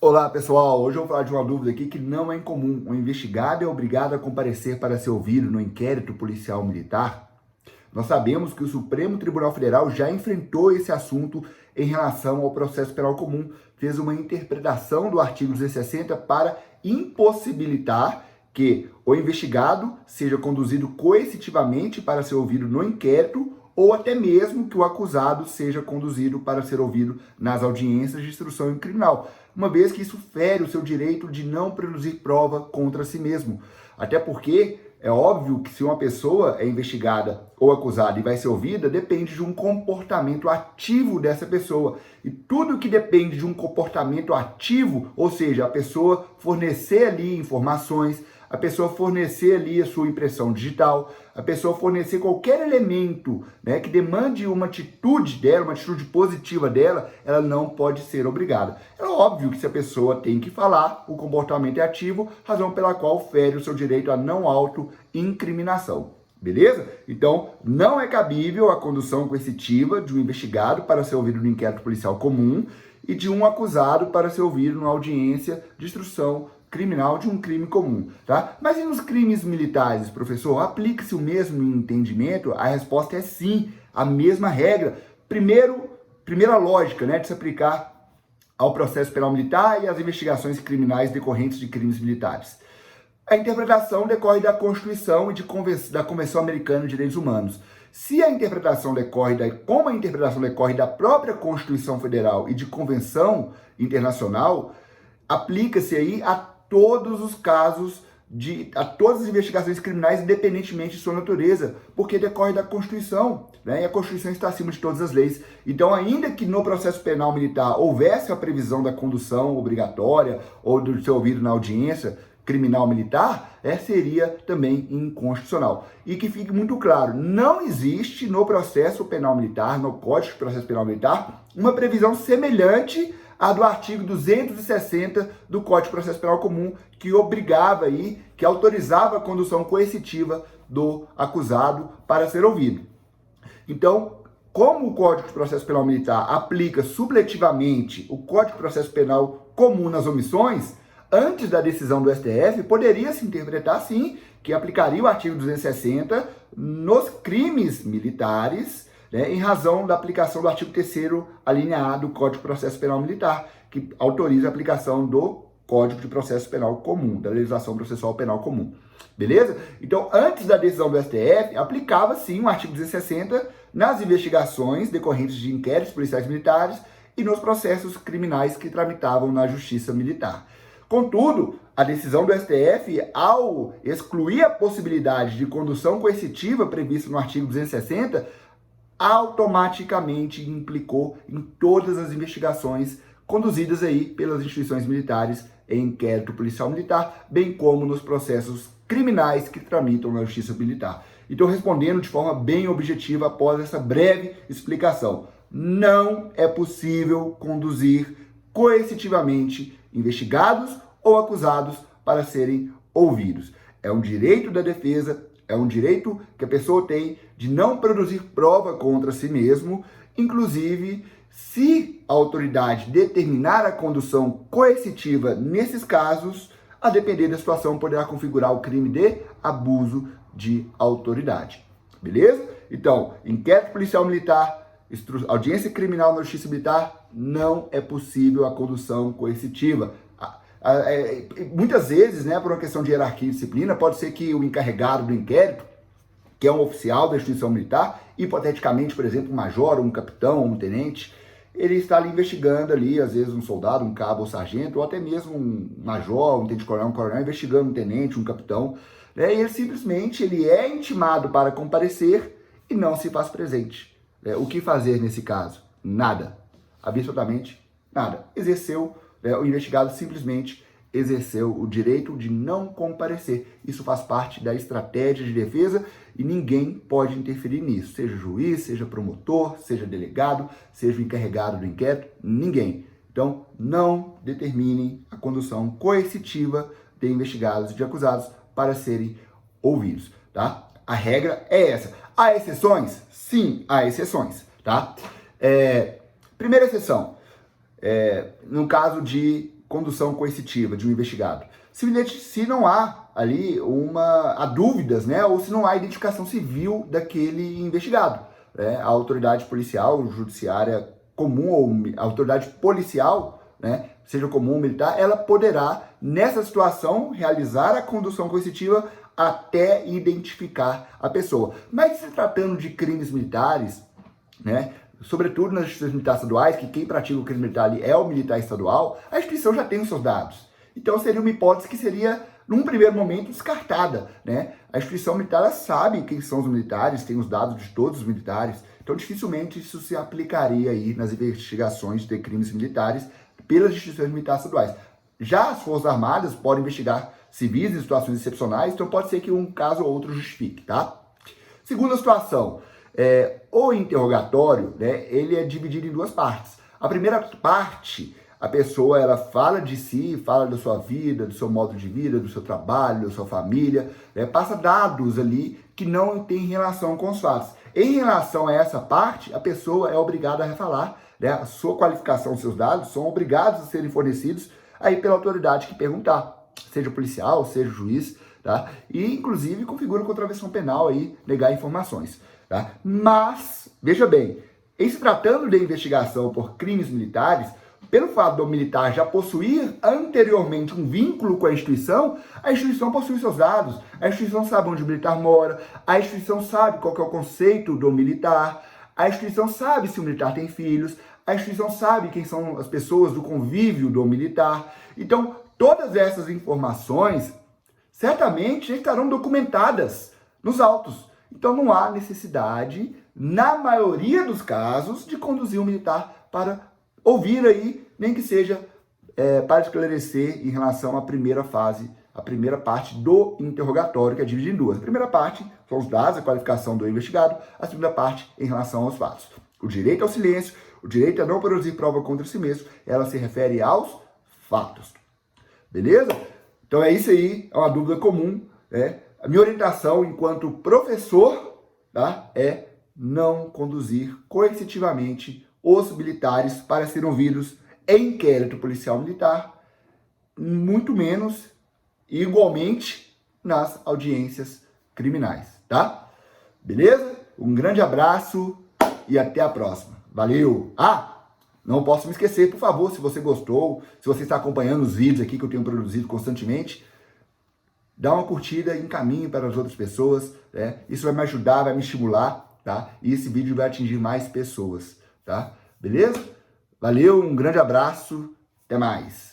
Olá pessoal, hoje eu vou falar de uma dúvida aqui que não é incomum. Um investigado é obrigado a comparecer para ser ouvido no inquérito policial militar? Nós sabemos que o Supremo Tribunal Federal já enfrentou esse assunto em relação ao processo penal comum, fez uma interpretação do artigo 260 para impossibilitar que o investigado seja conduzido coercitivamente para ser ouvido no inquérito ou até mesmo que o acusado seja conduzido para ser ouvido nas audiências de instrução em criminal, uma vez que isso fere o seu direito de não produzir prova contra si mesmo. Até porque é óbvio que se uma pessoa é investigada ou acusada e vai ser ouvida, depende de um comportamento ativo dessa pessoa. E tudo que depende de um comportamento ativo, ou seja, a pessoa fornecer ali informações, a pessoa fornecer ali a sua impressão digital, a pessoa fornecer qualquer elemento, né, que demande uma atitude dela, uma atitude positiva dela, ela não pode ser obrigada. É óbvio que se a pessoa tem que falar, o comportamento é ativo, razão pela qual fere o seu direito à não auto-incriminação. Beleza? Então, não é cabível a condução coercitiva de um investigado para ser ouvido no inquérito policial comum e de um acusado para ser ouvido numa audiência de instrução criminal de um crime comum, tá? Mas e nos crimes militares, professor? Aplica-se o mesmo entendimento? A resposta é sim, a mesma regra. Primeira lógica, né, de se aplicar ao processo penal militar e às investigações criminais decorrentes de crimes militares. A interpretação decorre da Constituição e da Convenção Americana de Direitos Humanos. Se a interpretação como a interpretação decorre da própria Constituição Federal e de Convenção Internacional, aplica-se aí a todos os casos, a todas as investigações criminais, independentemente de sua natureza, porque decorre da Constituição, né? E a Constituição está acima de todas as leis. Então, ainda que no processo penal militar houvesse a previsão da condução obrigatória ou do ser ouvido na audiência criminal militar, seria também inconstitucional. E que fique muito claro, não existe no processo penal militar, no Código de Processo Penal Militar, uma previsão semelhante a do artigo 260 do Código de Processo Penal Comum, que obrigava aí, que autorizava a condução coercitiva do acusado para ser ouvido. Então, como o Código de Processo Penal Militar aplica subletivamente o Código de Processo Penal Comum nas omissões, antes da decisão do STF, poderia se interpretar, sim, que aplicaria o artigo 260 nos crimes militares, né, em razão da aplicação do artigo 3º, a linha A do Código de Processo Penal Militar, que autoriza a aplicação do Código de Processo Penal Comum, da legislação processual penal comum. Beleza? Então, antes da decisão do STF, aplicava sim o artigo 260 nas investigações decorrentes de inquéritos policiais militares e nos processos criminais que tramitavam na Justiça Militar. Contudo, a decisão do STF, ao excluir a possibilidade de condução coercitiva prevista no artigo 260, automaticamente implicou em todas as investigações conduzidas aí pelas instituições militares em inquérito policial militar, bem como nos processos criminais que tramitam na Justiça Militar. Então, respondendo de forma bem objetiva após essa breve explicação, não é possível conduzir coercitivamente investigados ou acusados para serem ouvidos. É um direito da defesa, é um direito que a pessoa tem de não produzir prova contra si mesmo, inclusive se a autoridade determinar a condução coercitiva nesses casos, a depender da situação, poderá configurar o crime de abuso de autoridade. Beleza? Então, inquérito policial militar, audiência criminal na Justiça Militar, não é possível a condução coercitiva. Muitas vezes, né, por uma questão de hierarquia e disciplina, pode ser que o encarregado do inquérito, que é um oficial da instituição militar, hipoteticamente, por exemplo, um major, um capitão, um tenente, ele está ali investigando ali, às vezes um soldado, um cabo ou sargento, ou até mesmo um major, um tenente-coronel, um coronel, investigando um tenente, um capitão, né, e ele simplesmente é intimado para comparecer e não se faz presente. O que fazer nesse caso? Nada. Absolutamente nada. O investigado simplesmente exerceu o direito de não comparecer. Isso faz parte da estratégia de defesa e ninguém pode interferir nisso. Seja juiz, seja promotor, seja delegado, seja o encarregado do inquérito, ninguém. Então, não determinem a condução coercitiva de investigados e de acusados para serem ouvidos, tá? A regra é essa. Há exceções? Sim, há exceções, tá? Primeira exceção, no caso de condução coercitiva de um investigado? Se não há ali há dúvidas, né? Ou se não há identificação civil daquele investigado. Né? A autoridade policial, judiciária comum ou a autoridade policial, né, seja comum ou militar, ela poderá, nessa situação, realizar a condução coercitiva até identificar a pessoa. Mas se tratando de crimes militares, né, sobretudo nas instituições militares estaduais, que quem pratica o crime militar ali é o militar estadual, a instituição já tem os seus dados. Então seria uma hipótese que seria, num primeiro momento, descartada. Né? A instituição militar ela sabe quem são os militares, tem os dados de todos os militares, então dificilmente isso se aplicaria aí nas investigações de crimes militares pelas instituições militares estaduais. Já as Forças Armadas podem investigar civis em situações excepcionais, então pode ser que um caso ou outro justifique, tá? Segunda situação, o interrogatório, né, ele é dividido em duas partes. A primeira parte, a pessoa ela fala de si, fala da sua vida, do seu modo de vida, do seu trabalho, da sua família, né, passa dados ali que não tem relação com os fatos. Em relação a essa parte, a pessoa é obrigada a refalar, né, a sua qualificação, seus dados são obrigados a serem fornecidos aí pela autoridade que perguntar, seja policial, seja juiz, tá? E inclusive configura contravenção penal aí, negar informações, tá? Mas, veja bem, em se tratando de investigação por crimes militares, pelo fato do militar já possuir anteriormente um vínculo com a instituição possui seus dados, a instituição sabe onde o militar mora, a instituição sabe qual que é o conceito do militar, a instituição sabe se o militar tem filhos, a instituição sabe quem são as pessoas do convívio do militar. Então, todas essas informações certamente estarão documentadas nos autos. Então, não há necessidade, na maioria dos casos, de conduzir um militar para ouvir aí, nem que seja para esclarecer em relação à primeira fase, a primeira parte do interrogatório, que é dividida em duas. A primeira parte são os dados, a qualificação do investigado, a segunda parte em relação aos fatos. O direito ao silêncio, o direito a não produzir prova contra si mesmo, ela se refere aos fatos. Beleza? Então é isso aí, é uma dúvida comum. Né? A minha orientação enquanto professor, tá, é não conduzir coercitivamente os militares para serem ouvidos em inquérito policial militar, muito menos, igualmente, nas audiências criminais, tá? Beleza? Um grande abraço e até a próxima. Valeu! Não posso me esquecer, por favor, se você gostou, se você está acompanhando os vídeos aqui que eu tenho produzido constantemente, dá uma curtida e encaminhe para as outras pessoas, né? Isso vai me ajudar, vai me estimular, tá? E esse vídeo vai atingir mais pessoas, tá? Beleza? Valeu, um grande abraço, até mais!